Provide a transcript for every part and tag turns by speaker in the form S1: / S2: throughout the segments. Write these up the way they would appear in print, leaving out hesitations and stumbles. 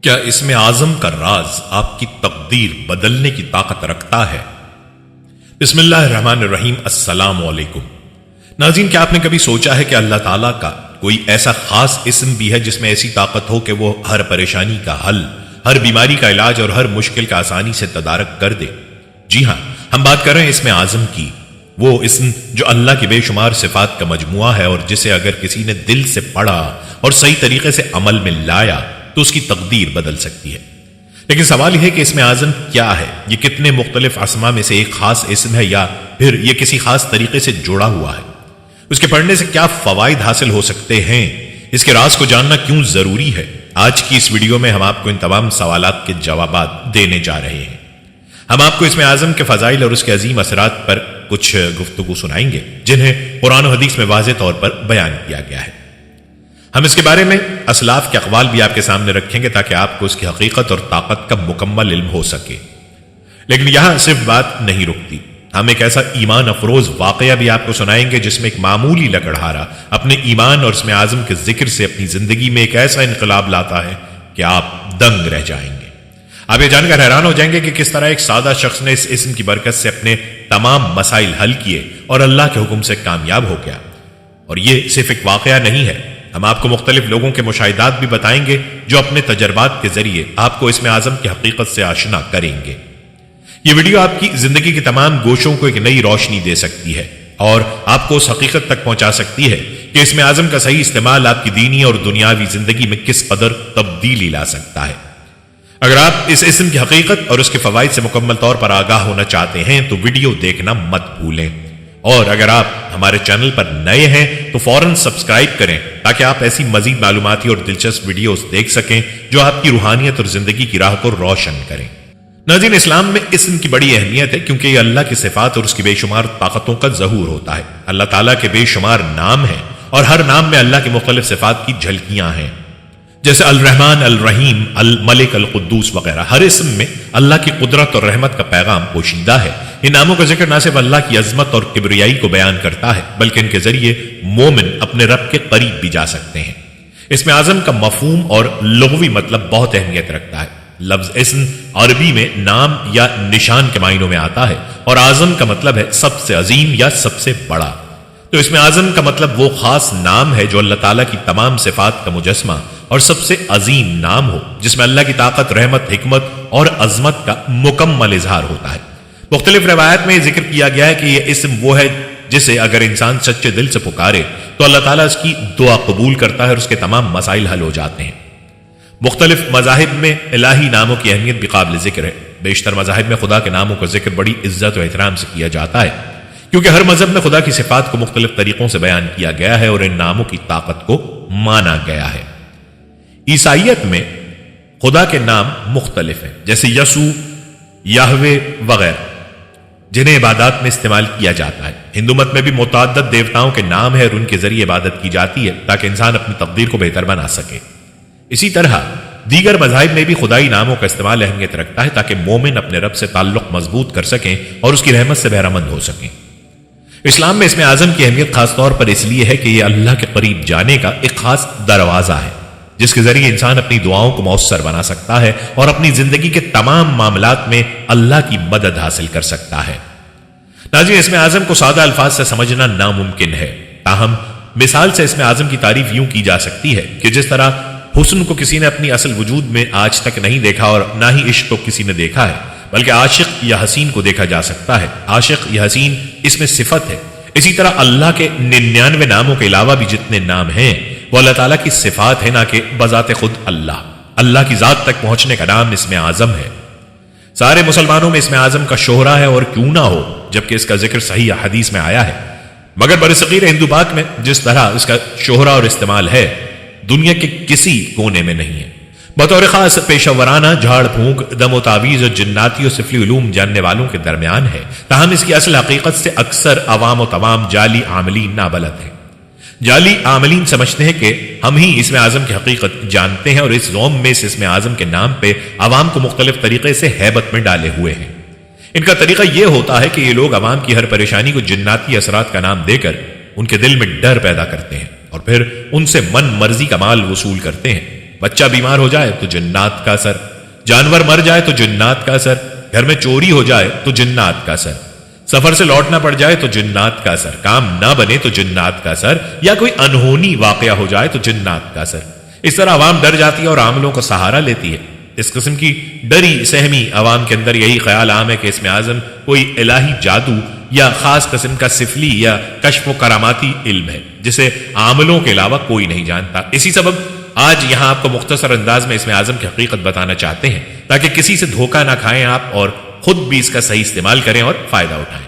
S1: کیا اسم اعظم کا راز آپ کی تقدیر بدلنے کی طاقت رکھتا ہے؟ بسم اللہ الرحمن الرحیم۔ السلام علیکم ناظرین، کیا آپ نے کبھی سوچا ہے کہ اللہ تعالیٰ کا کوئی ایسا خاص اسم بھی ہے جس میں ایسی طاقت ہو کہ وہ ہر پریشانی کا حل، ہر بیماری کا علاج اور ہر مشکل کا آسانی سے تدارک کر دے؟ جی ہاں، ہم بات کر رہے ہیں اسم اعظم کی، وہ اسم جو اللہ کی بے شمار صفات کا مجموعہ ہے اور جسے اگر کسی نے دل سے پڑھا اور صحیح طریقے سے عمل میں لایا تو اس کی تقدیر بدل سکتی ہے۔ لیکن سوال یہ ہے کہ اسم اعظم کیا ہے؟ یہ کتنے مختلف اسما میں سے ایک خاص اسم ہے یا پھر یہ کسی خاص طریقے سے جڑا ہوا ہے؟ اس کے پڑھنے سے کیا فوائد حاصل ہو سکتے ہیں؟ اس کے راز کو جاننا کیوں ضروری ہے؟ آج کی اس ویڈیو میں ہم آپ کو ان تمام سوالات کے جوابات دینے جا رہے ہیں۔ ہم آپ کو اسم اعظم کے فضائل اور اس کے عظیم اثرات پر کچھ گفتگو سنائیں گے جنہیں قرآن و حدیث میں واضح طور پر بیان کیا گیا ہے۔ ہم اس کے بارے میں اسلاف کے اقوال بھی آپ کے سامنے رکھیں گے تاکہ آپ کو اس کی حقیقت اور طاقت کا مکمل علم ہو سکے۔ لیکن یہاں صرف بات نہیں رکتی، ہم ایک ایسا ایمان افروز واقعہ بھی آپ کو سنائیں گے جس میں ایک معمولی لکڑہارا اپنے ایمان اور اسم اعظم کے ذکر سے اپنی زندگی میں ایک ایسا انقلاب لاتا ہے کہ آپ دنگ رہ جائیں گے۔ آپ یہ جان کر حیران ہو جائیں گے کہ کس طرح ایک سادہ شخص نے اس اسم کی برکت سے اپنے تمام مسائل حل کیے اور اللہ کے حکم سے کامیاب ہو گیا۔ اور یہ صرف ایک واقعہ نہیں ہے، ہم آپ کو مختلف لوگوں کے مشاہدات بھی بتائیں گے جو اپنے تجربات کے ذریعے آپ کو اسم اعظم کی حقیقت سے آشنا کریں گے۔ یہ ویڈیو آپ کی زندگی کے تمام گوشوں کو ایک نئی روشنی دے سکتی ہے اور آپ کو اس حقیقت تک پہنچا سکتی ہے کہ اسم اعظم کا صحیح استعمال آپ کی دینی اور دنیاوی زندگی میں کس قدر تبدیلی لا سکتا ہے۔ اگر آپ اس اسم کی حقیقت اور اس کے فوائد سے مکمل طور پر آگاہ ہونا چاہتے ہیں تو ویڈیو دیکھنا مت بھولیں، اور اگر آپ ہمارے چینل پر نئے ہیں تو فوراً سبسکرائب کریں تاکہ آپ ایسی مزید معلوماتی اور دلچسپ ویڈیوز دیکھ سکیں جو آپ کی روحانیت اور زندگی کی راہ کو روشن کریں۔ ناظرین، اسلام میں اسم کی بڑی اہمیت ہے کیونکہ یہ اللہ کی صفات اور اس کی بے شمار طاقتوں کا ظہور ہوتا ہے۔ اللہ تعالیٰ کے بے شمار نام ہیں اور ہر نام میں اللہ کی مختلف صفات کی جھلکیاں ہیں، جیسے الرحمن، الرحیم، الملک، القدوس وغیرہ۔ ہر اسم میں اللہ کی قدرت اور رحمت کا پیغام پوشیدہ ہے۔ ان ناموں کا ذکر نہ صرف اللہ کی عظمت اور کبریائی کو بیان کرتا ہے بلکہ ان کے ذریعے مومن اپنے رب کے قریب بھی جا سکتے ہیں۔ اسم اعظم کا مفہوم اور لغوی مطلب بہت اہمیت رکھتا ہے۔ لفظ اسم عربی میں نام یا نشان کے معنوں میں آتا ہے اور اعظم کا مطلب ہے سب سے عظیم یا سب سے بڑا۔ تو اسم اعظم کا مطلب وہ خاص نام ہے جو اللہ تعالیٰ کی تمام صفات کا مجسمہ اور سب سے عظیم نام ہو، جس میں اللہ کی طاقت، رحمت، حکمت اور عظمت کا مکمل اظہار ہوتا ہے۔ مختلف روایات میں ذکر کیا گیا ہے کہ یہ اسم وہ ہے جسے اگر انسان سچے دل سے پکارے تو اللہ تعالیٰ اس کی دعا قبول کرتا ہے اور اس کے تمام مسائل حل ہو جاتے ہیں۔ مختلف مذاہب میں الہی ناموں کی اہمیت بھی قابل ذکر ہے۔ بیشتر مذاہب میں خدا کے ناموں کا ذکر بڑی عزت و احترام سے کیا جاتا ہے کیونکہ ہر مذہب میں خدا کی صفات کو مختلف طریقوں سے بیان کیا گیا ہے اور ان ناموں کی طاقت کو مانا گیا ہے۔ عیسائیت میں خدا کے نام مختلف ہیں جیسے یسوع، یہوے وغیرہ، جنہیں عبادات میں استعمال کیا جاتا ہے۔ ہندو مت میں بھی متعدد دیوتاؤں کے نام ہیں اور ان کے ذریعے عبادت کی جاتی ہے تاکہ انسان اپنی تقدیر کو بہتر بنا سکے۔ اسی طرح دیگر مذاہب میں بھی خدائی ناموں کا استعمال اہمیت رکھتا ہے تاکہ مومن اپنے رب سے تعلق مضبوط کر سکیں اور اس کی رحمت سے بہرہ مند ہو سکیں۔ اسلام میں اسم اعظم کی اہمیت خاص طور پر اس لیے ہے کہ یہ اللہ کے قریب جانے کا ایک خاص دروازہ ہے جس کے ذریعے انسان اپنی دعاؤں کو مؤثر بنا سکتا ہے اور اپنی زندگی کے تمام معاملات میں اللہ کی مدد حاصل کر سکتا ہے۔ ناظرین، اسم اعظم کو سادہ الفاظ سے سمجھنا ناممکن ہے، تاہم مثال سے اسم اعظم کی تعریف یوں کی جا سکتی ہے کہ جس طرح حسن کو کسی نے اپنی اصل وجود میں آج تک نہیں دیکھا اور نہ ہی عشق کو کسی نے دیکھا ہے بلکہ عاشق یا حسین کو دیکھا جا سکتا ہے۔ عاشق یا حسین اس میں صفت ہے۔ اسی طرح اللہ کے 99 ناموں کے علاوہ بھی جتنے نام ہیں وہ اللہ تعالیٰ کی صفات ہے، نہ کہ بذات خود اللہ کی ذات تک پہنچنے کا نام اسم اعظم ہے۔ سارے مسلمانوں میں اسم اعظم کا شہرہ ہے اور کیوں نہ ہو جبکہ اس کا ذکر صحیح حدیث میں آیا ہے، مگر برصغیر ہندو پاک میں جس طرح اس کا شہرہ اور استعمال ہے دنیا کے کسی کونے میں نہیں ہے۔ بطور خاص پیشہ ورانہ جھاڑ پھونک، دم و تعویذ اور جناتی اور سفلی علوم جاننے والوں کے درمیان ہے، تاہم اس کی اصل حقیقت سے اکثر عوام و تمام جعلی عاملین نابلد ہیں۔ جعلی عاملین سمجھتے ہیں کہ ہم ہی اسم اعظم کی حقیقت جانتے ہیں اور اس زوم میں اس اسم اعظم کے نام پہ عوام کو مختلف طریقے سے ہیبت میں ڈالے ہوئے ہیں۔ ان کا طریقہ یہ ہوتا ہے کہ یہ لوگ عوام کی ہر پریشانی کو جناتی اثرات کا نام دے کر ان کے دل میں ڈر پیدا کرتے ہیں اور پھر ان سے من مرضی کا مال وصول کرتے ہیں۔ بچہ بیمار ہو جائے تو جنات کا اثر، جانور مر جائے تو جنات کا اثر، گھر میں چوری ہو جائے تو جنات کا اثر، سفر سے لوٹنا پڑ جائے تو جنات کا اثر، کام نہ بنے تو جنات کا اثر، یا کوئی انہونی واقعہ ہو جائے تو جنات کا اثر۔ اس طرح عوام ڈر جاتی ہے اور عاملوں کو سہارا لیتی ہے۔ اس قسم کی ڈری سہمی عوام کے اندر یہی خیال عام ہے کہ اسم اعظم کوئی الہی جادو یا خاص قسم کا سفلی یا کشف و کراماتی علم ہے جسے عاملوں کے علاوہ کوئی نہیں جانتا۔ اسی سبب آج یہاں آپ کو مختصر انداز میں اسم اعظم کی حقیقت بتانا چاہتے ہیں تاکہ کسی سے دھوکہ نہ کھائیں آپ اور خود بھی اس کا صحیح استعمال کریں اور فائدہ اٹھائیں۔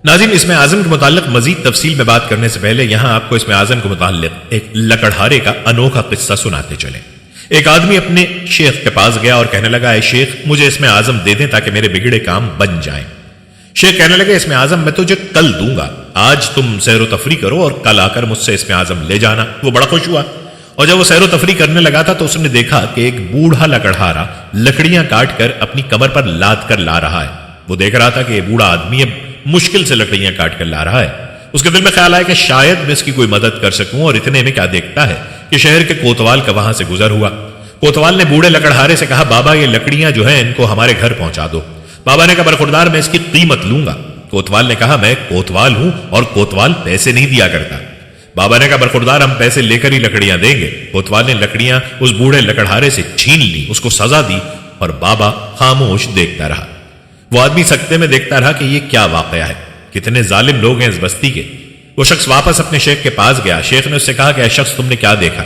S1: ناظرین، اسم اعظم کے متعلق مزید تفصیل میں بات کرنے سے پہلے یہاں آپ کو اسم اعظم کے متعلق ایک لکڑہارے کا انوکھا قصہ سناتے چلیں۔ ایک آدمی اپنے شیخ کے پاس گیا اور کہنے لگا، اے شیخ مجھے اسم اعظم دے دیں تاکہ میرے بگڑے کام بن جائیں۔ شیخ کہنے لگے، اسم اعظم میں تجھے کل دوں گا، آج تم سیر و تفریح کرو اور کل آ کر مجھ سے اسم اعظم لے جانا۔ وہ بڑا خوش ہوا اور جب وہ سیر و تفریح کرنے لگا تھا تو اس نے دیکھا کہ ایک بوڑھا لکڑہارا لکڑیاں کاٹ کر اپنی کمر پر لاد کر لا رہا ہے۔ وہ دیکھ رہا تھا کہ یہ بوڑھا آدمی اب مشکل سے لکڑیاں کاٹ کر لا رہا ہے۔ اس کے دل میں خیال آیا کہ شاید میں اس کی کوئی مدد کر سکوں، اور اتنے میں کیا دیکھتا ہے کہ شہر کے کوتوال کا وہاں سے گزر ہوا۔ کوتوال نے بوڑھے لکڑہارے سے کہا، بابا یہ لکڑیاں جو ہیں ان کو ہمارے گھر پہنچا دو۔ بابا نے کہا، برخوردار میں اس کی قیمت لوں گا۔ کوتوال نے کہا، میں کوتوال ہوں اور کوتوال پیسے نہیں دیا کرتا۔ بابا نے کہا، برخوردار ہم پیسے لے کر ہی لکڑیاں دیں گے۔ کوتوال نے لکڑیاں اس بوڑھے لکڑہارے سے چھین لی، اس کو سزا دی، اور بابا خاموش دیکھتا رہا۔ وہ آدمی سکتے میں دیکھتا رہا کہ یہ کیا واقعہ ہے، کتنے ظالم لوگ ہیں اس بستی کے۔ وہ شخص واپس اپنے شیخ کے پاس گیا۔ شیخ نے اس سے کہا کہ اے شخص تم نے کیا دیکھا؟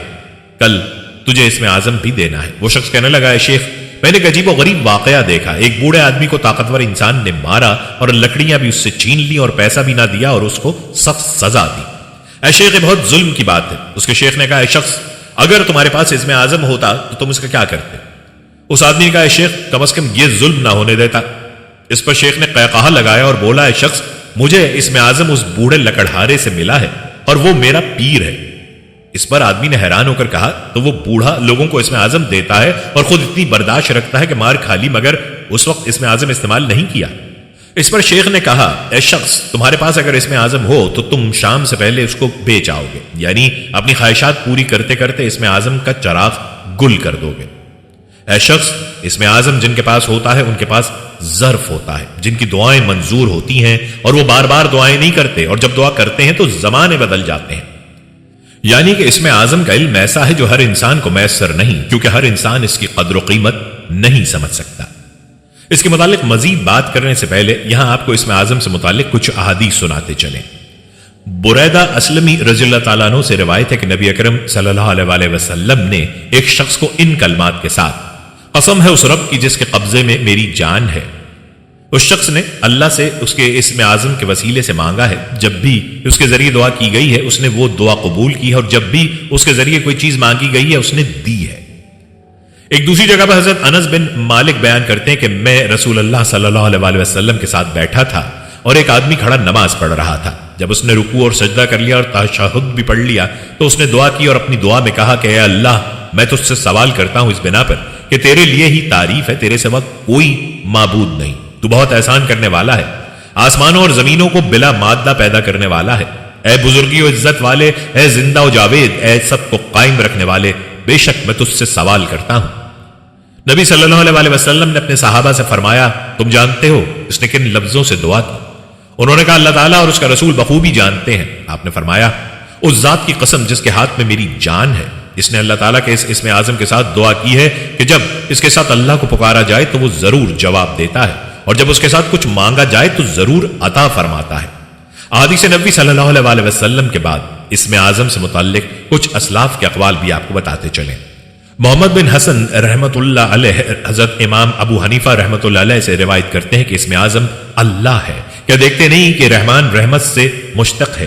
S1: کل تجھے اسم اعظم بھی دینا ہے۔ وہ شخص کہنے لگا، اے شیخ میں نے ایک عجیب و غریب واقعہ دیکھا، ایک بوڑھے آدمی کو طاقتور انسان نے مارا اور لکڑیاں بھی اس سے چھین لی اور پیسہ بھی نہ دیا اور اس کو سخت سزا دی۔ اے شیخ یہ بہت ظلم کی بات ہے۔ اس کے شیخ نے کہا، اے شخص اگر تمہارے پاس اسم اعظم ہوتا تو تم اس کا کیا کرتے؟ اس آدمی نے کہا، اے شیخ کم از کم یہ ظلم نہ ہونے دیتا۔ اس پر شیخ نے قہقہہ لگایا اور بولا، اے شخص مجھے اسم اعظم اس بوڑھے لکڑہارے سے ملا ہے اور وہ میرا پیر ہے۔ اس پر آدمی نے حیران ہو کر کہا، تو وہ بوڑھا لوگوں کو اسم اعظم دیتا ہے اور خود اتنی برداشت رکھتا ہے کہ مار کھا لی مگر اس وقت اسم اعظم استعمال نہیں کیا۔ اس پر شیخ نے کہا، اے شخص تمہارے پاس اگر اسم اعظم ہو تو تم شام سے پہلے اس کو بیچ آؤ گے، یعنی اپنی خواہشات پوری کرتے کرتے اسم اعظم کا چراغ گل کر دو گے۔ اے شخص اسم اعظم جن کے پاس ہوتا ہے ان کے پاس ظرف ہوتا ہے جن کی دعائیں منظور ہوتی ہیں، اور وہ بار بار دعائیں نہیں کرتے، اور جب دعا کرتے ہیں تو زمانے بدل جاتے ہیں۔ یعنی کہ اسم اعظم کا علم ایسا ہے جو ہر انسان کو میسر نہیں، کیونکہ ہر انسان اس کی قدر و قیمت نہیں سمجھ سکتا۔ اس کے متعلق مزید بات کرنے سے پہلے یہاں آپ کو اسم اعظم سے متعلق کچھ احادیث سناتے چلیں۔ بریدہ اسلمی رضی اللہ تعالیٰ عنہ سے روایت ہے کہ نبی اکرم صلی اللہ علیہ وآلہ وسلم نے ایک شخص کو ان کلمات کے ساتھ، قسم ہے اس رب کی جس کے قبضے میں میری جان ہے۔ اس شخص نے اللہ سے اس کے اسم اعظم کے وسیلے سے مانگا ہے، جب بھی اس کے ذریعے دعا کی گئی ہے اس نے وہ دعا قبول کی ہے، اور جب بھی اس کے ذریعے کوئی چیز مانگی گئی ہے اس نے دی ہے۔ ایک دوسری جگہ پر حضرت انس بن مالک بیان کرتے ہیں کہ میں رسول اللہ صلی اللہ علیہ وآلہ وسلم کے ساتھ بیٹھا تھا اور ایک آدمی کھڑا نماز پڑھ رہا تھا۔ جب اس نے رکوع اور سجدہ کر لیا اور تشہد بھی پڑھ لیا تو اس نے دعا کی اور اپنی دعا میں کہا کہ اے اللہ میں تجھ سے سوال کرتا ہوں اس بنا پر کہ تیرے لیے ہی تعریف ہے، تیرے سوا کوئی معبود نہیں، تو بہت احسان کرنے والا ہے، آسمانوں اور زمینوں کو بلا مادہ پیدا کرنے والا ہے۔ اے بزرگی و عزت والے، اے زندہ و جاوید، اے سب کو قائم رکھنے والے، بے شک میں تجھ سے سوال کرتا ہوں۔ نبی صلی اللہ علیہ وآلہ وسلم نے اپنے صحابہ سے فرمایا، تم جانتے ہو اس نے کن لفظوں سے دعا کی؟ انہوں نے کہا، اللہ تعالیٰ اور اس کا رسول بخوبی جانتے ہیں۔ آپ نے فرمایا، اس ذات کی قسم جس کے ہاتھ میں میری جان ہے، اس نے اللہ تعالیٰ کے اس اسم اعظم کے ساتھ دعا کی ہے کہ جب اس کے ساتھ اللہ کو پکارا جائے تو وہ ضرور جواب دیتا ہے، اور جب اس کے ساتھ کچھ مانگا جائے تو ضرور عطا فرماتا ہے۔ احادیث نبوی صلی اللہ علیہ وآلہ وسلم کے بعد اسم اعظم سے متعلق کچھ اسلاف کے اقوال بھی آپ کو بتاتے چلیں۔ محمد بن حسن رحمت اللہ علیہ حضرت امام ابو حنیفہ رحمت اللہ علیہ سے روایت کرتے ہیں کہ اسم اعظم اللہ ہے۔ کیا دیکھتے نہیں کہ رحمان رحمت سے مشتق ہے،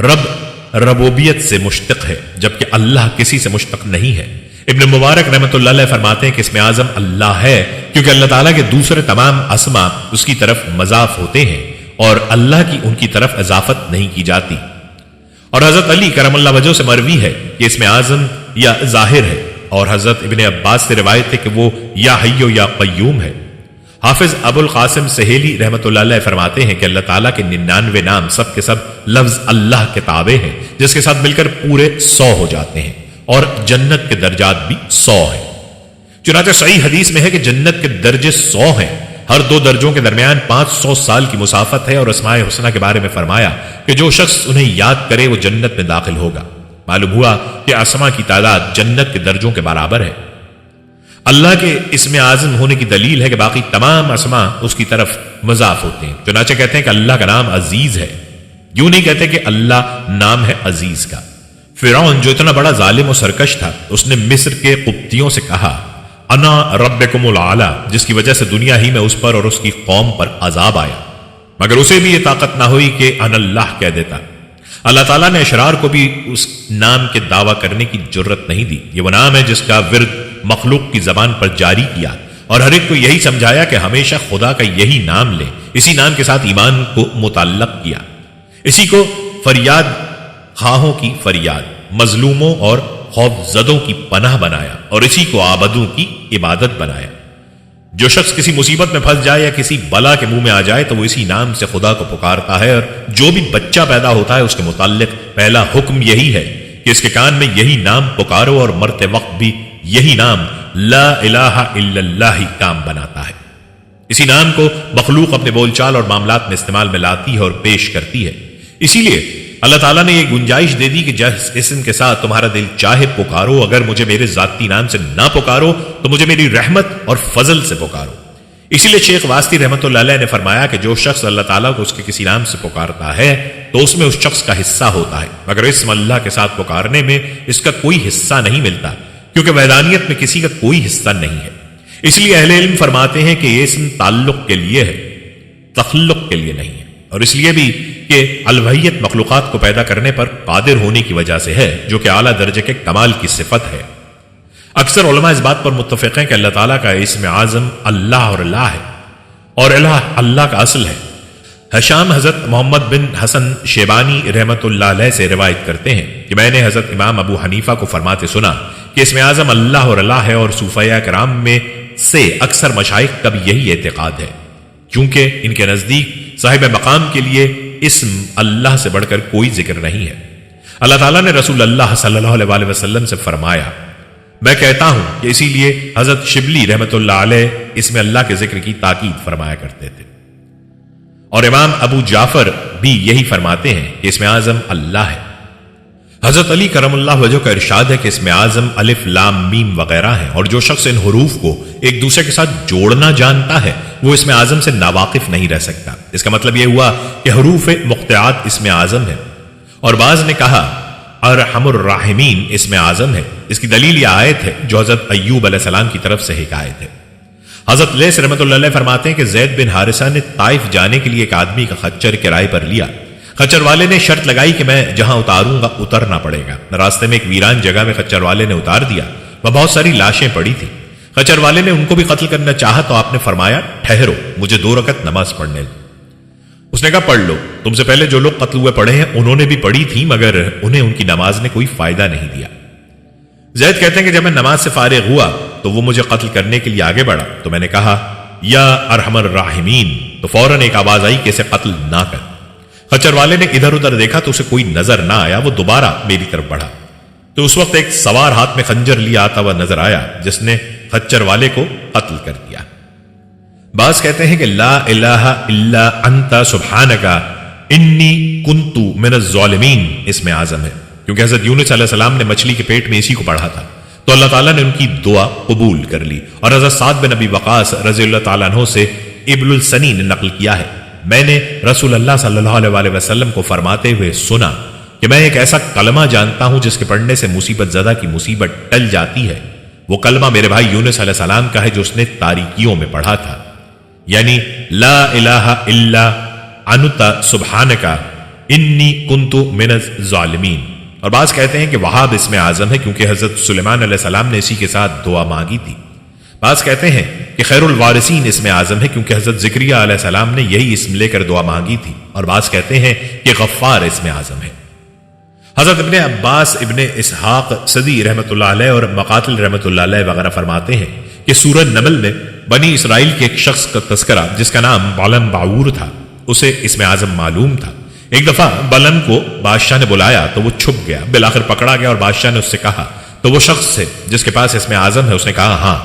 S1: رب ربوبیت سے مشتق ہے، جبکہ اللہ کسی سے مشتق نہیں ہے۔ ابن مبارک رحمت اللہ علیہ فرماتے ہیں کہ اسم اعظم اللہ ہے کیونکہ اللہ تعالیٰ کے دوسرے تمام اسما اس کی طرف مضاف ہوتے ہیں اور اللہ کی ان کی طرف اضافت نہیں کی جاتی۔ اور حضرت علی کرم اللہ وجہ سے مروی ہے کہ اسم اعظم یا ظاہر ہے، اور حضرت ابن عباس سے روایت ہے کہ وہ یا حی یا قیوم ہے۔ حافظ ابو القاسم سہیلی رحمت اللہ علیہ فرماتے ہیں کہ اللہ تعالیٰ کے 99 نام سب کے سب لفظ اللہ کے تابع ہیں، جس کے ساتھ مل کر پورے 100 ہو جاتے ہیں، اور جنت کے درجات بھی 100 ہیں۔ چنانچہ صحیح حدیث میں ہے کہ جنت کے درجے 100 ہیں، ہر 2 درجوں کے درمیان 500 سال کی مسافت ہے، اور اسماء حسنہ کے بارے میں فرمایا کہ جو شخص انہیں یاد کرے وہ جنت میں داخل ہوگا۔ معلوم ہوا کہ اسماء کی تعداد جنت کے درجوں کے برابر ہے۔ اللہ کے اسم اعظم ہونے کی دلیل ہے کہ باقی تمام اسماء اس کی طرف مضاف ہوتے ہیں۔ چنانچہ کہتے ہیں کہ اللہ کا نام عزیز ہے، یوں نہیں کہتے کہ اللہ نام ہے عزیز کا۔ فرعون جو اتنا بڑا ظالم و سرکش تھا، اس نے مصر کے قبطیوں سے کہا انا ربکم الاعلی، جس کی وجہ سے دنیا ہی میں اس پر اور اس کی قوم پر عذاب آیا، مگر اسے بھی یہ طاقت نہ ہوئی کہ انا اللہ کہہ دیتا۔ اللہ تعالیٰ نے اشرار کو بھی اس نام کے دعویٰ کرنے کی جرت نہیں دی۔ یہ وہ نام ہے جس کا ورد مخلوق کی زبان پر جاری کیا، اور ہر ایک کو یہی سمجھایا کہ ہمیشہ خدا کا یہی نام لے، اسی نام کے ساتھ ایمان کو متعلق کیا، اسی کو فریاد خواہوں کی فریاد، مظلوموں اور خوف زدوں کی پناہ بنایا، اور اسی کو عابدوں کی عبادت بنایا۔ جو شخص کسی مصیبت میں پھنس جائے یا کسی بلا کے منہ میں آ جائے تو وہ اسی نام سے خدا کو پکارتا ہے، اور جو بھی بچہ پیدا ہوتا ہے اس کے متعلق پہلا حکم یہی ہے کہ اس کے کان میں یہی نام پکارو، اور مرتے وقت بھی یہی نام لا الہ الا اللہ ہی کام بناتا ہے۔ اسی نام کو مخلوق اپنے بول چال اور معاملات میں استعمال میں لاتی ہے اور پیش کرتی ہے۔ اسی لیے اللہ تعالیٰ نے یہ گنجائش دے دی کہ جس اسم کے ساتھ تمہارا دل چاہے پکارو، اگر مجھے میرے ذاتی نام سے نہ پکارو تو مجھے میری رحمت اور فضل سے پکارو۔ اسی لیے شیخ واسطی رحمت اللہ علیہ نے فرمایا کہ جو شخص اللہ تعالیٰ کو اس کے کسی نام سے پکارتا ہے تو اس میں اس شخص کا حصہ ہوتا ہے، مگر اسم اللہ کے ساتھ پکارنے میں اس کا کوئی حصہ نہیں ملتا، کیونکہ وحدانیت میں کسی کا کوئی حصہ نہیں ہے۔ اس لیے اہل علم فرماتے ہیں کہ یہ اسم تعلق کے لیے ہے، تخلق کے لیے نہیں ہے، اور اس لیے بھی کہ الوہیت مخلوقات کو پیدا کرنے پر قادر ہونے کی وجہ سے ہے، جو کہ اعلیٰ درجے کے کمال کی صفت ہے۔ اکثر علماء اس بات پر متفق ہیں کہ اللہ تعالیٰ کا اسم اعظم اللہ اور الہ ہے، اور الہ اللہ کا اصل ہے۔ حشام حضرت محمد بن حسن شیبانی رحمت اللہ علیہ سے روایت کرتے ہیں کہ میں نے حضرت امام ابو حنیفہ کو فرماتے سنا کہ اسم اعظم اللہ اور الہ ہے، اور صوفیاء کرام میں سے اکثر مشائخ کا بھی یہی اعتقاد ہے، کیونکہ ان کے نزدیک صاحب مقام کے لیے اسم اللہ سے بڑھ کر کوئی ذکر نہیں ہے۔ اللہ تعالیٰ نے رسول اللہ صلی اللہ علیہ وسلم سے فرمایا، میں کہتا ہوں کہ اسی لیے حضرت شبلی رحمت اللہ علیہ اسم اللہ کے ذکر کی تاکید فرمایا کرتے تھے، اور امام ابو جعفر بھی یہی فرماتے ہیں کہ اسم اعظم اللہ ہے۔ حضرت علی کرم اللہ وجہ کا ارشاد ہے کہ اسم اعظم الف لام میم وغیرہ ہیں، اور جو شخص ان حروف کو ایک دوسرے کے ساتھ جوڑنا جانتا ہے وہ اسم اعظم سے ناواقف نہیں رہ سکتا۔ اس کا مطلب یہ ہوا کہ حروف مقطعات اسم اعظم ہے، اور بعض نے کہا ارحم الراحمین اسم اعظم ہے۔ اس کی دلیل یہ آیت ہے جو حضرت ایوب علیہ السلام کی طرف سے حکایت ہے۔ حضرت لیث رحمۃ اللہ علیہ فرماتے ہیں کہ زید بن حارثہ نے طائف جانے کے لیے ایک آدمی کا خچر کرائے پر لیا۔ خچر والے نے شرط لگائی کہ میں جہاں اتاروں گا اترنا پڑے گا۔ راستے میں ایک ویران جگہ میں خچر والے نے اتار دیا، وہ بہت ساری لاشیں پڑی تھیں۔ خچر والے نے ان کو بھی قتل کرنا چاہا تو آپ نے فرمایا ٹھہرو، مجھے 2 رکعت نماز پڑھنے دو۔ اس نے کہا پڑھ لو، تم سے پہلے جو لوگ قتل ہوئے پڑے ہیں انہوں نے بھی پڑھی تھی، مگر انہیں ان کی نماز نے کوئی فائدہ نہیں دیا۔ زید کہتے ہیں کہ جب میں نماز سے فارغ ہوا تو وہ مجھے قتل کرنے کے لیے آگے بڑھا، تو میں نے کہا یا ارحم الراحمین، تو فوراً ایک آواز آئی کہ اسے قتل نہ کر۔ خچر والے نے ادھر ادھر دیکھا تو اسے کوئی نظر نہ آیا، وہ دوبارہ میری طرف بڑھا تو اس وقت ایک سوار ہاتھ میں خنجر لیا آتا ہوا نظر آیا جس نے خچر والے کو قتل کر دیا۔ بعض کہتے ہیں کہ لا الہ الا انت سبحانک انی کنت من الظالمین اسم اعظم ہے، کیونکہ حضرت یونس علیہ السلام نے مچھلی کے پیٹ میں اسی کو پڑھا تھا، تو اللہ تعالیٰ نے ان کی دعا قبول کر لی۔ اور حضرت سعد بن ابی وقاص رضی اللہ تعالیٰ عنہ سے ابن السنی نے نقل کیا ہے، میں نے رسول اللہ صلی اللہ علیہ وسلم کو فرماتے ہوئے سنا کہ میں ایک ایسا کلمہ جانتا ہوں جس کے پڑھنے سے مصیبت زدہ کی مصیبت ٹل جاتی ہے۔ وہ کلمہ میرے بھائی یونس علیہ السلام کا ہے جو اس نے تاریکیوں میں پڑھا تھا، یعنی لا الہ الا انت سبحانک انی کنت من الظالمین۔ اور بعض کہتے ہیں کہ وہاب اسم اعظم ہے کیونکہ حضرت سلیمان علیہ السلام نے اسی کے ساتھ دعا مانگی تھی۔ بعض کہتے ہیں کہ خیر الوارثین اسم اعظم ہے کیونکہ حضرت زکریا علیہ السلام نے یہی اسم لے کر دعا مانگی تھی۔ اور بعض کہتے ہیں کہ غفار اسم اعظم ہے۔ حضرت ابن عباس ابن اسحاق صدی رحمت اللہ علیہ اور مقاتل رحمت اللہ علیہ وغیرہ فرماتے ہیں کہ سورہ نمل میں بنی اسرائیل کے ایک شخص کا تذکرہ جس کا نام بالم باعور تھا، اسے اسم اعظم معلوم تھا۔ ایک دفعہ بالم کو بادشاہ نے بلایا تو وہ چھپ گیا، بالآخر پکڑا گیا اور بادشاہ نے اس سے کہا تو وہ شخص سے جس کے پاس اسم اعظم ہے اس نے کہا ہاں۔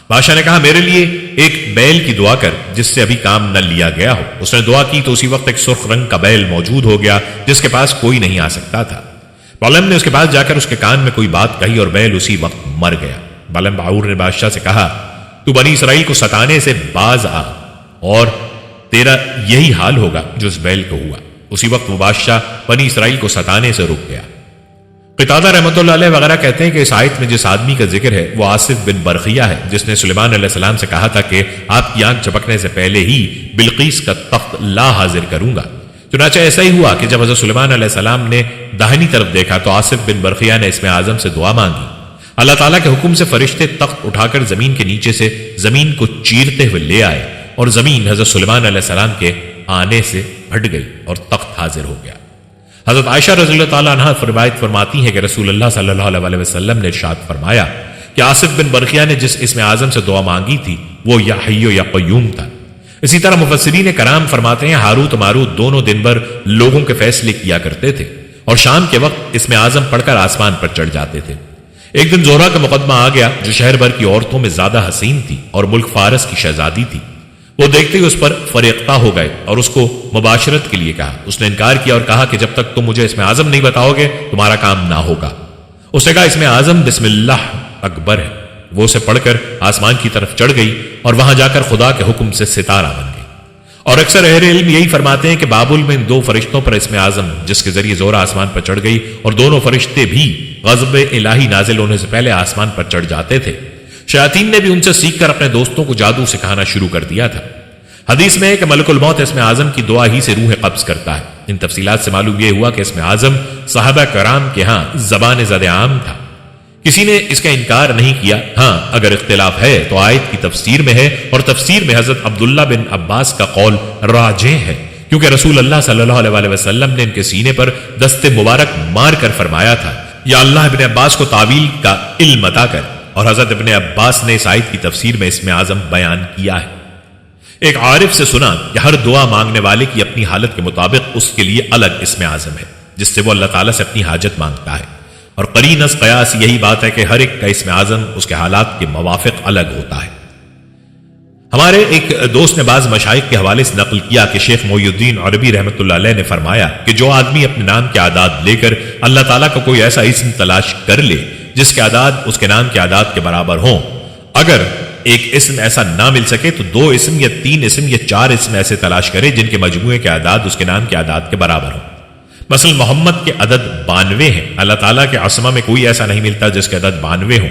S1: بادشاہ نے کہا میرے لیے ایک بیل کی دعا کر جس سے ابھی کام نہ لیا گیا ہو۔ اس نے دعا کی تو اسی وقت ایک سرخ رنگ کا بیل موجود ہو گیا جس کے پاس کوئی نہیں آ سکتا تھا۔ بالم نے اس کے پاس جا کر اس کے کان میں کوئی بات کہی اور بیل اسی وقت مر گیا۔ بالم باعور نے بادشاہ سے کہا تو بنی اسرائیل کو ستانے سے باز آ اور تیرا یہی حال ہوگا جو اس بیل کو ہوا۔ اسی وقت وہ بادشاہ بنی اسرائیل کو ستانے سے رک گیا۔ قتادہ رحمۃ اللہ علیہ وغیرہ کہتے ہیں کہ اس آیت میں جس آدمی کا ذکر ہے وہ آصف بن برقیہ ہے جس نے سلیمان علیہ السلام سے کہا تھا کہ آپ کی آنکھ جھپکنے سے پہلے ہی بلقیس کا تخت لا حاضر کروں گا۔ چنانچہ ایسا ہی ہوا کہ جب حضرت سلیمان علیہ السلام نے داہنی طرف دیکھا تو آصف بن برقیہ نے اسم اعظم سے دعا مانگی۔ اللہ تعالیٰ کے حکم سے فرشتے تخت اٹھا کر زمین کے نیچے سے زمین کو چیرتے ہوئے لے آئے اور زمین حضرت سلیمان علیہ السلام کے آنے سے پھٹ گئی اور تخت حاضر ہو گیا۔ حضرت عائشہ رضی اللہ تعالیٰ عنہ روایت فرماتی ہے کہ رسول اللہ صلی اللہ علیہ وسلم نے ارشاد فرمایا کہ آصف بن برقیہ نے جس اسم اعظم سے دعا مانگی تھی وہ یا حی یا قیوم تھا۔ اسی طرح مفسرین کرام فرماتے ہیں ہاروت و ماروت دونوں دن بھر لوگوں کے فیصلے کیا کرتے تھے اور شام کے وقت اسم اعظم پڑھ کر آسمان پر چڑھ جاتے تھے۔ ایک دن زہرہ کا مقدمہ آ گیا جو شہر بھر کی عورتوں میں زیادہ حسین تھی اور ملک فارس کی شہزادی تھی۔ وہ دیکھتے ہی اس پر فریختہ ہو گئے اور اس کو مباشرت کے لیے کہا۔ اس نے انکار کیا اور کہا کہ جب تک تم مجھے اسم اعظم نہیں بتاؤ گے تمہارا کام نہ ہوگا۔ اس نے کہا اسم اعظم بسم اللہ اکبر ہے۔ وہ اسے پڑھ کر آسمان کی طرف چڑھ گئی اور وہاں جا کر خدا کے حکم سے ستارہ بن گئی۔ اور اکثر اہل علم یہی فرماتے ہیں کہ بابل میں ان دو فرشتوں پر اسم اعظم جس کے ذریعے زہرہ آسمان پر چڑھ گئی اور دونوں فرشتے بھی غضب الہی نازل ہونے سے پہلے آسمان پر چڑھ جاتے تھے۔ شیاطین نے بھی ان سے سیکھ کر اپنے دوستوں کو جادو سکھانا شروع کر دیا تھا۔ حدیث میں ہے کہ ملک الموت اسم اعظم کی دعا ہی سے روح قبض کرتا ہے۔ ان تفصیلات سے معلوم یہ ہوا کہ اسم اعظم صحابہ کرام کے ہاں زبان زد عام تھا، کسی نے اس کا انکار نہیں کیا۔ ہاں اگر اختلاف ہے تو آیت کی تفسیر میں ہے اور تفسیر میں حضرت عبداللہ بن عباس کا قول راجح ہے کیونکہ رسول اللہ صلی اللہ علیہ وسلم نے ان کے سینے پر دست مبارک مار کر فرمایا تھا یا اللہ ابن عباس کو تعویل کا علم عطا کر، اور حضرت ابن عباس نے اس آیت کی تفسیر میں اسم اعظم بیان کیا ہے۔ ایک عارف سے سنا کہ ہر دعا مانگنے والے کی اپنی حالت کے مطابق اس کے لیے الگ اسم اعظم ہے جس سے وہ اللہ تعالیٰ سے اپنی حاجت مانگتا ہے، اور قرین از قیاس یہی بات ہے کہ ہر ایک کا اسم اعظم اس کے حالات کے موافق الگ ہوتا ہے۔ ہمارے ایک دوست نے بعض مشائخ کے حوالے سے نقل کیا کہ شیخ محی الدین عربی رحمۃ اللہ علیہ نے فرمایا کہ جو آدمی اپنے نام کے اعداد لے کر اللہ تعالیٰ کا کوئی ایسا اسم تلاش کر لے جس کے اعداد اس کے نام کے اعداد کے برابر ہوں، اگر ایک اسم ایسا نہ مل سکے تو 2 اسم یا 3 اسم یا 4 اسم ایسے تلاش کرے جن کے مجموعے کے اعداد اس کے نام کے اعداد کے برابر ہوں۔ مثلا محمد کے عدد 92 ہیں، اللہ تعالیٰ کے عصمہ میں کوئی ایسا نہیں ملتا جس کے عدد 92 ہوں،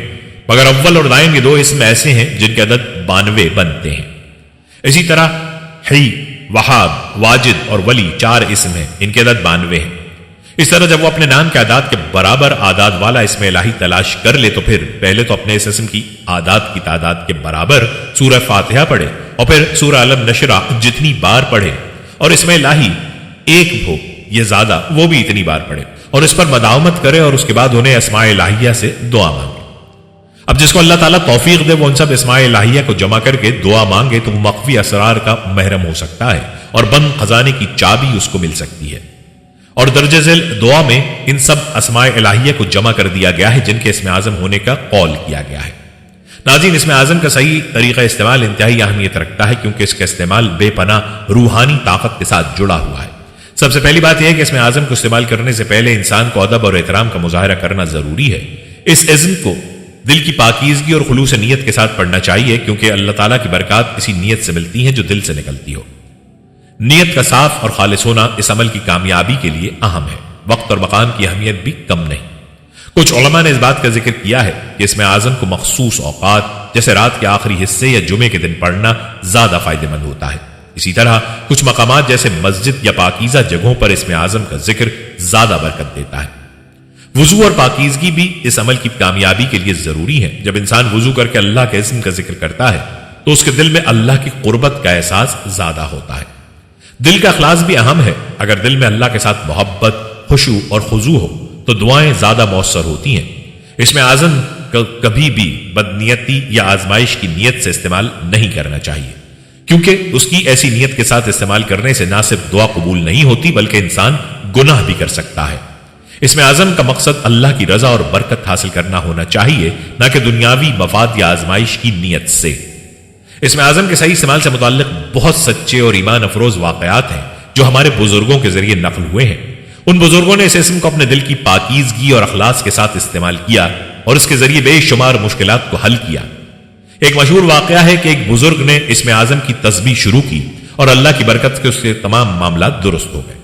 S1: مگر اول اور دائم یہ 2 اسم ایسے ہیں جن کے عدد 92 بنتے ہیں۔ اسی طرح حی، وہاب، واجد اور ولی 4 اسم ہیں، ان کے عدد 92 ہیں۔ اس طرح جب وہ اپنے نام کے اعداد کے برابر اعداد والا اسم الہی تلاش کر لے تو پھر پہلے تو اپنے اس اسم کی اعداد کی تعداد کے برابر سورہ فاتحہ پڑھے اور پھر سورہ علم نشرہ جتنی بار پڑھے، اور اسم الہی ایک ہو یہ زیادہ وہ بھی اتنی بار پڑھے اور اس پر مداومت کرے، اور اس کے بعد انہیں اسماء الہیہ سے دعا مانگے۔ اب جس کو اللہ تعالیٰ توفیق دے وہ ان سب اسماء الہیہ کو جمع کر کے دعا مانگے تو وہ مخفی اسرار کا محرم ہو سکتا ہے اور بند خزانے کی چابی اس کو مل سکتی ہے۔ اور درجہ ذیل دعا میں ان سب اسماء الہیہ کو جمع کر دیا گیا ہے جن کے اسم اعظم ہونے کا قول کیا گیا ہے۔ ناظرین، اسم اعظم کا صحیح طریقہ استعمال انتہائی اہمیت رکھتا ہے کیونکہ اس کا استعمال بے پناہ روحانی طاقت کے ساتھ جڑا ہوا ہے۔ سب سے پہلی بات یہ ہے کہ اسم اعظم کو استعمال کرنے سے پہلے انسان کو ادب اور احترام کا مظاہرہ کرنا ضروری ہے۔ اس اسم کو دل کی پاکیزگی اور خلوص نیت کے ساتھ پڑھنا چاہیے کیونکہ اللہ تعالیٰ کی برکات اسی نیت سے ملتی ہیں جو دل سے نکلتی ہو۔ نیت کا صاف اور خالص ہونا اس عمل کی کامیابی کے لیے اہم ہے۔ وقت اور مقام کی اہمیت بھی کم نہیں۔ کچھ علماء نے اس بات کا ذکر کیا ہے کہ اسم اعظم کو مخصوص اوقات جیسے رات کے آخری حصے یا جمعے کے دن پڑھنا زیادہ فائدہ مند ہوتا ہے۔ اسی طرح کچھ مقامات جیسے مسجد یا پاکیزہ جگہوں پر اسم اعظم کا ذکر زیادہ برکت دیتا ہے۔ وضو اور پاکیزگی بھی اس عمل کی کامیابی کے لیے ضروری ہے۔ جب انسان وضو کر کے اللہ کے اسم کا ذکر کرتا ہے تو اس کے دل میں اللہ کی قربت کا احساس زیادہ ہوتا ہے۔ دل کا اخلاص بھی اہم ہے۔ اگر دل میں اللہ کے ساتھ محبت، خشوع اور خضوع ہو تو دعائیں زیادہ مؤثر ہوتی ہیں۔ اسم اعظم کبھی بھی بدنیتی یا آزمائش کی نیت سے استعمال نہیں کرنا چاہیے کیونکہ اس کی ایسی نیت کے ساتھ استعمال کرنے سے نہ صرف دعا قبول نہیں ہوتی بلکہ انسان گناہ بھی کر سکتا ہے۔ اسم اعظم کا مقصد اللہ کی رضا اور برکت حاصل کرنا ہونا چاہیے، نہ کہ دنیاوی مفاد یا آزمائش کی نیت سے۔ اسم اعظم کے صحیح استعمال سے متعلق بہت سچے اور ایمان افروز واقعات ہیں جو ہمارے بزرگوں کے ذریعے نقل ہوئے ہیں۔ ان بزرگوں نے اس اسم کو اپنے دل کی پاکیزگی اور اخلاص کے ساتھ استعمال کیا اور اس کے ذریعے بے شمار مشکلات کو حل کیا۔ ایک مشہور واقعہ ہے کہ ایک بزرگ نے اسم اعظم کی تسبیح شروع کی اور اللہ کی برکت سے اس کے تمام معاملات درست ہو گئے،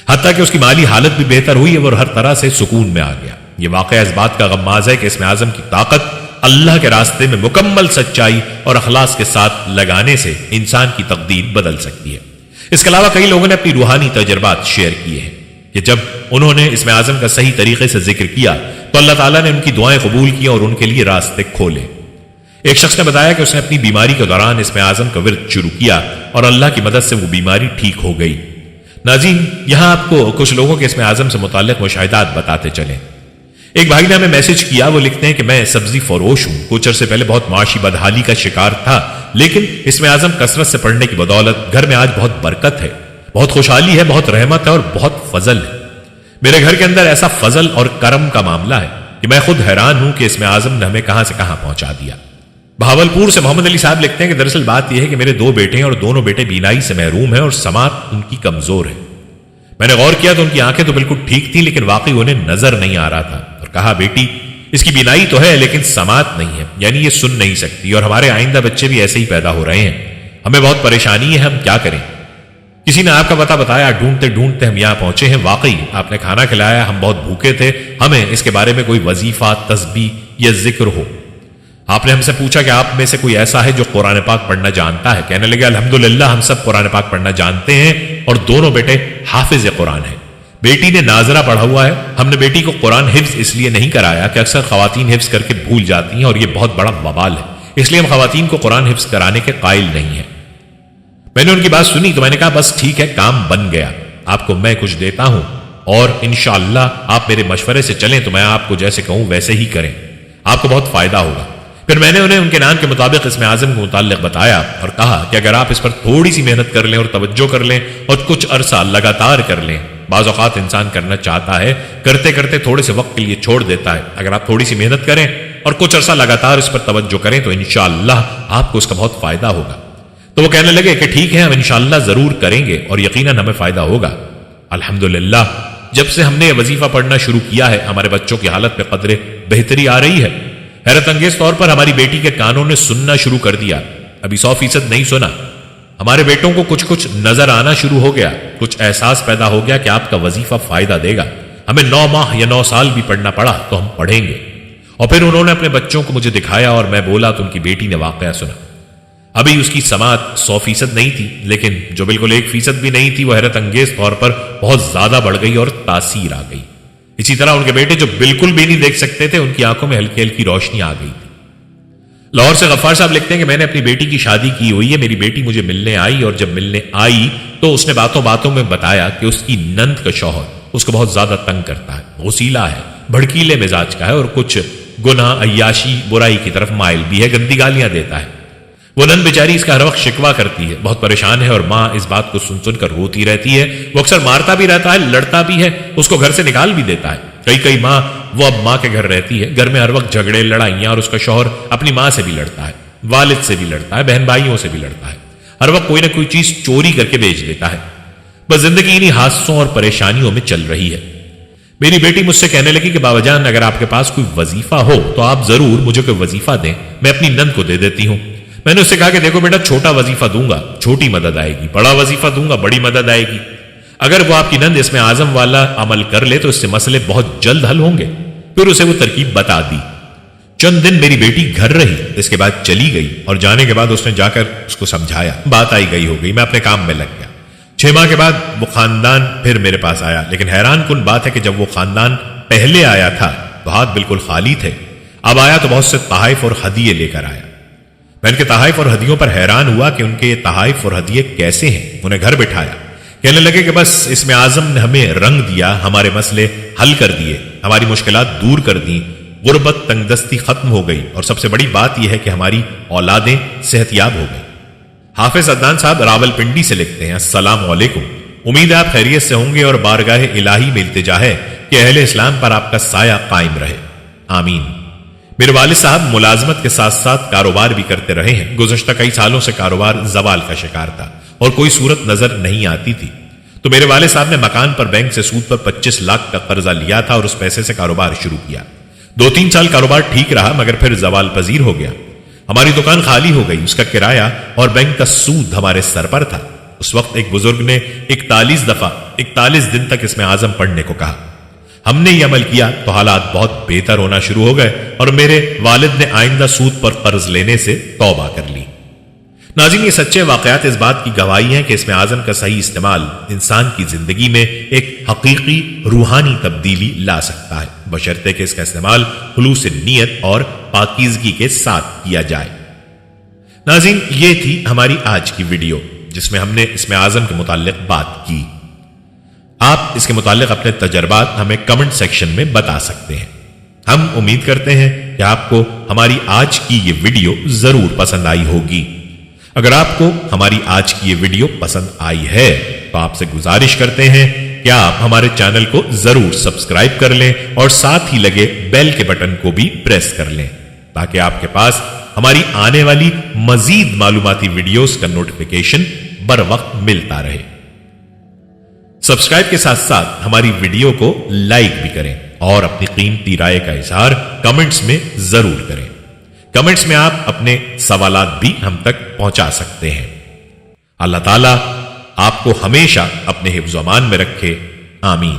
S1: حتیٰ کہ اس کی مالی حالت بھی بہتر ہوئی اور ہر طرح سے سکون میں آ گیا۔ یہ واقعہ اس بات کا غماز ہے کہ اسم اعظم کی طاقت اللہ کے راستے میں مکمل سچائی اور اخلاص کے ساتھ لگانے سے انسان کی تقدیر بدل سکتی ہے۔ اس کے علاوہ کئی لوگوں نے اپنی روحانی تجربات شیئر کیے ہیں کہ جب انہوں نے اسم اعظم کا صحیح طریقے سے ذکر کیا تو اللہ تعالیٰ نے ان کی دعائیں قبول کی اور ان کے لیے راستے کھولے۔ ایک شخص نے بتایا کہ اس نے اپنی بیماری کے دوران اسم اعظم کا ورد شروع کیا اور اللہ کی مدد سے وہ بیماری ٹھیک ہو گئی۔ ناظرین، یہاں آپ کو کچھ لوگوں کے اسم اعظم سے متعلق مشاہدات بتاتے چلیں۔ ایک بھائی نے ہمیں میسج کیا، وہ لکھتے ہیں کہ میں سبزی فروش ہوں، کچھ عرصے پہلے بہت معاشی بدحالی کا شکار تھا، لیکن اسم اعظم کثرت سے پڑھنے کی بدولت گھر میں آج بہت برکت ہے، بہت خوشحالی ہے، بہت رحمت ہے اور بہت فضل ہے۔ میرے گھر کے اندر ایسا فضل اور کرم کا معاملہ ہے کہ میں خود حیران ہوں کہ اسم اعظم نے ہمیں کہاں سے کہاں پہنچا دیا۔ بہاولپور سے محمد علی صاحب لکھتے ہیں کہ دراصل بات یہ ہے کہ میرے 2 بیٹے ہیں اور دونوں بیٹے بینائی سے محروم ہیں اور سماعت ان کی کمزور ہے۔ میں نے غور کیا تو ان کی آنکھیں تو بالکل ٹھیک تھی، لیکن واقعی انہیں نظر نہیں آ رہا تھا، اور کہا بیٹی اس کی بینائی تو ہے لیکن سماعت نہیں ہے، یعنی یہ سن نہیں سکتی، اور ہمارے آئندہ بچے بھی ایسے ہی پیدا ہو رہے ہیں، ہمیں بہت پریشانی ہے، ہم کیا کریں؟ کسی نے آپ کا پتہ بتایا، ڈھونڈتے ڈھونڈتے ہم یہاں پہنچے ہیں۔ واقعی آپ نے کھانا کھلایا، ہم بہت بھوکے تھے، ہمیں اس کے بارے میں کوئی وظیفہ، تسبیح یا ذکر ہو۔ آپ نے ہم سے پوچھا کہ آپ میں سے کوئی ایسا ہے جو قرآن پاک پڑھنا جانتا ہے؟ کہنے لگے الحمدللہ ہم سب قرآن پاک پڑھنا جانتے ہیں اور دونوں بیٹے حافظ قرآن ہیں۔ بیٹی نے ناظرہ پڑھا ہوا ہے۔ ہم نے بیٹی کو قرآن حفظ اس لیے نہیں کرایا کہ اکثر خواتین حفظ کر کے بھول جاتی ہیں اور یہ بہت بڑا وبال ہے، اس لیے ہم خواتین کو قرآن حفظ کرانے کے قائل نہیں ہیں۔ میں نے ان کی بات سنی تو میں نے کہا بس ٹھیک ہے، کام بن گیا، آپ کو میں کچھ دیتا ہوں اور انشاءاللہ آپ میرے مشورے سے چلیں تو میں آپ کو جیسے کہوں ویسے ہی کریں، آپ کو بہت فائدہ ہوگا۔ پھر میں نے انہیں ان کے نام کے مطابق اسم اعظم کے متعلق بتایا اور کہا کہ اگر آپ اس پر تھوڑی سی محنت کر لیں اور توجہ کر لیں اور کچھ عرصہ لگاتار کر لیں، بعض اوقات انسان کرنا چاہتا ہے، کرتے کرتے تھوڑے سے وقت کے لیے چھوڑ دیتا ہے، اگر آپ تھوڑی سی محنت کریں اور کچھ عرصہ لگاتار اس پر توجہ کریں تو انشاءاللہ آپ کو اس کا بہت فائدہ ہوگا۔ تو وہ کہنے لگے کہ ٹھیک ہے، ہم انشاءاللہ ضرور کریں گے اور یقیناً ہمیں فائدہ ہوگا۔ الحمدللہ جب سے ہم نے یہ وظیفہ پڑھنا شروع کیا ہے ہمارے بچوں کی حالت میں قدرے بہتری آ رہی ہے۔ حیرت انگیز طور پر ہماری بیٹی کے کانوں نے سننا شروع کر دیا، ابھی 100% نہیں سنا۔ ہمارے بیٹوں کو کچھ نظر آنا شروع ہو گیا، کچھ احساس پیدا ہو گیا کہ آپ کا وظیفہ فائدہ دے گا۔ ہمیں 9 ماہ یا 9 سال بھی پڑھنا پڑا تو ہم پڑھیں گے۔ اور پھر انہوں نے اپنے بچوں کو مجھے دکھایا اور میں بولا تو ان کی بیٹی نے واقعہ سنا۔ ابھی اس کی سماعت 100% نہیں تھی، لیکن جو بالکل 1% بھی نہیں تھی وہ حیرت انگیز طور پر بہت زیادہ بڑھ گئی اور تاثیر آ گئی۔ اسی طرح ان کے بیٹے جو بالکل بھی نہیں دیکھ سکتے تھے ان کی آنکھوں میں ہلکی ہلکی روشنی آ گئی تھی۔ لاہور سے غفار صاحب لکھتے ہیں کہ میں نے اپنی بیٹی کی شادی کی ہوئی ہے، میری بیٹی مجھے ملنے آئی اور جب ملنے آئی تو اس نے باتوں باتوں میں بتایا کہ اس کی نند کا شوہر اس کو بہت زیادہ تنگ کرتا ہے، غسیلا ہے، بھڑکیلے مزاج کا ہے اور کچھ گناہ، عیاشی، برائی کی طرف مائل بھی ہے، گندی گالیاں دیتا ہے۔ وہ نند بیچاری اس کا ہر وقت شکوہ کرتی ہے، بہت پریشان ہے اور ماں اس بات کو سن کر روتی رہتی ہے۔ وہ اکثر مارتا بھی رہتا ہے، لڑتا بھی ہے، اس کو گھر سے نکال بھی دیتا ہے۔ کئی ماں وہ اب ماں کے گھر رہتی ہے، گھر میں ہر وقت جھگڑے، لڑائیاں، اور اس کا شوہر اپنی ماں سے بھی لڑتا ہے، والد سے بھی لڑتا ہے، بہن بھائیوں سے بھی لڑتا ہے، ہر وقت کوئی نہ کوئی چیز چوری کر کے بیچ دیتا ہے۔ بس زندگی انہی حادثوں اور پریشانیوں میں چل رہی ہے۔ میری بیٹی مجھ سے کہنے لگی کہ بابا جان اگر آپ کے پاس کوئی وظیفہ ہو تو آپ ضرور مجھے کوئی وظیفہ دیں، میں اپنی نند کو دے دیتی ہوں۔ میں نے اس سے کہا کہ دیکھو بیٹا، چھوٹا وظیفہ دوں گا چھوٹی مدد آئے گی، بڑا وظیفہ دوں گا بڑی مدد آئے گی۔ اگر وہ آپ کی نند اسم اعظم والا عمل کر لے تو اس سے مسئلے بہت جلد حل ہوں گے۔ پھر اسے وہ ترکیب بتا دی۔ چند دن میری بیٹی گھر رہی، اس کے بعد چلی گئی اور جانے کے بعد اس نے جا کر اس کو سمجھایا، بات آئی گئی ہو گئی، میں اپنے کام میں لگ گیا۔ 6 ماہ کے بعد وہ خاندان پھر میرے پاس آیا، لیکن حیران کن بات ہے کہ جب وہ خاندان پہلے آیا تھا تو ہاتھ بالکل خالی تھے، اب آیا تو بہت سے تحائف اور ہدیے لے کر آیا۔ میں ان کے تحائف اور ہدیوں پر حیران ہوا کہ ان کے یہ تحائف اور ہدیے کیسے ہیں۔ انہیں گھر بٹھایا، کہنے لگے کہ بس اسم اعظم نے ہمیں رنگ دیا، ہمارے مسئلے حل کر دیے، ہماری مشکلات دور کر دیں، غربت تنگ دستی ختم ہو گئی، اور سب سے بڑی بات یہ ہے کہ ہماری اولادیں صحت یاب ہو گئی۔ حافظ عدنان صاحب راول پنڈی سے لکھتے ہیں السلام علیکم، امید ہے آپ خیریت سے ہوں گے اور بارگاہ الہی میں التجا ہے کہ اہل اسلام پر آپ کا سایہ قائم رہے، آمین۔ میرے والد صاحب ملازمت کے ساتھ ساتھ کاروبار بھی کرتے رہے ہیں۔ گزشتہ کئی سالوں سے کاروبار زوال کا شکار تھا اور کوئی صورت نظر نہیں آتی تھی، تو میرے والد صاحب نے مکان پر بینک سے سود پر 25 لاکھ کا قرضہ لیا تھا اور اس پیسے سے کاروبار شروع کیا۔ 2-3 سال کاروبار ٹھیک رہا مگر پھر زوال پذیر ہو گیا۔ ہماری دکان خالی ہو گئی، اس کا کرایہ اور بینک کا سود ہمارے سر پر تھا۔ اس وقت ایک بزرگ نے 41 دفعہ 41 دن تک اس میں اعظم پڑھنے کو کہا۔ ہم نے یہ عمل کیا تو حالات بہت بہتر ہونا شروع ہو گئے اور میرے والد نے آئندہ سود پر قرض لینے سے توبہ کر لی۔ ناظرین، یہ سچے واقعات اس بات کی گواہی ہیں کہ اس میں اعظم کا صحیح استعمال انسان کی زندگی میں ایک حقیقی روحانی تبدیلی لا سکتا ہے، بشرطے کہ اس کا استعمال خلوص نیت اور پاکیزگی کے ساتھ کیا جائے۔ ناظرین، یہ تھی ہماری آج کی ویڈیو جس میں ہم نے اسم اعظم کے متعلق بات کی۔ آپ اس کے متعلق اپنے تجربات ہمیں کمنٹ سیکشن میں بتا سکتے ہیں۔ ہم امید کرتے ہیں کہ آپ کو ہماری آج کی یہ ویڈیو ضرور پسند آئی ہوگی۔ اگر آپ کو ہماری آج کی یہ ویڈیو پسند آئی ہے تو آپ سے گزارش کرتے ہیں کہ آپ ہمارے چینل کو ضرور سبسکرائب کر لیں اور ساتھ ہی لگے بیل کے بٹن کو بھی پریس کر لیں تاکہ آپ کے پاس ہماری آنے والی مزید معلوماتی ویڈیوز کا نوٹیفیکیشن بر وقت ملتا رہے۔ سبسکرائب کے ساتھ ساتھ ہماری ویڈیو کو لائک بھی کریں اور اپنی قیمتی رائے کا اظہار کمنٹس میں ضرور کریں۔ کمنٹس میں آپ اپنے سوالات بھی ہم تک پہنچا سکتے ہیں۔ اللہ تعالیٰ آپ کو ہمیشہ اپنے حفظ و امان میں رکھے، آمین۔